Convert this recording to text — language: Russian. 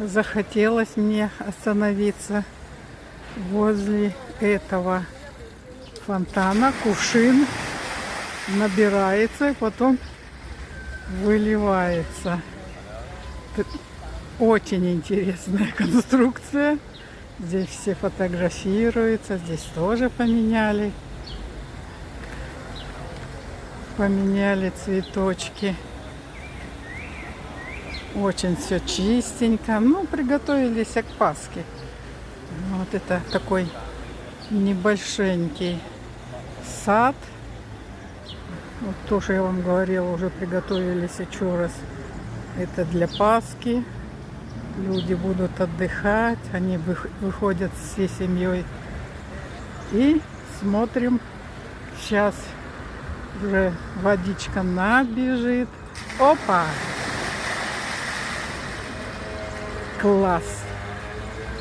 захотелось мне остановиться возле этого фонтана. Кувшин набирается и потом выливается. Очень интересная конструкция. Здесь все фотографируются. Здесь тоже поменяли цветочки. Очень все чистенько. Ну, приготовились к Пасхе. Вот это такой небольшенький сад. Вот то, что я вам говорила, уже приготовились еще раз. Это для Пасхи. Люди будут отдыхать. Они выходят всей семьей. И смотрим. Сейчас уже водичка набежит. Опа! Класс!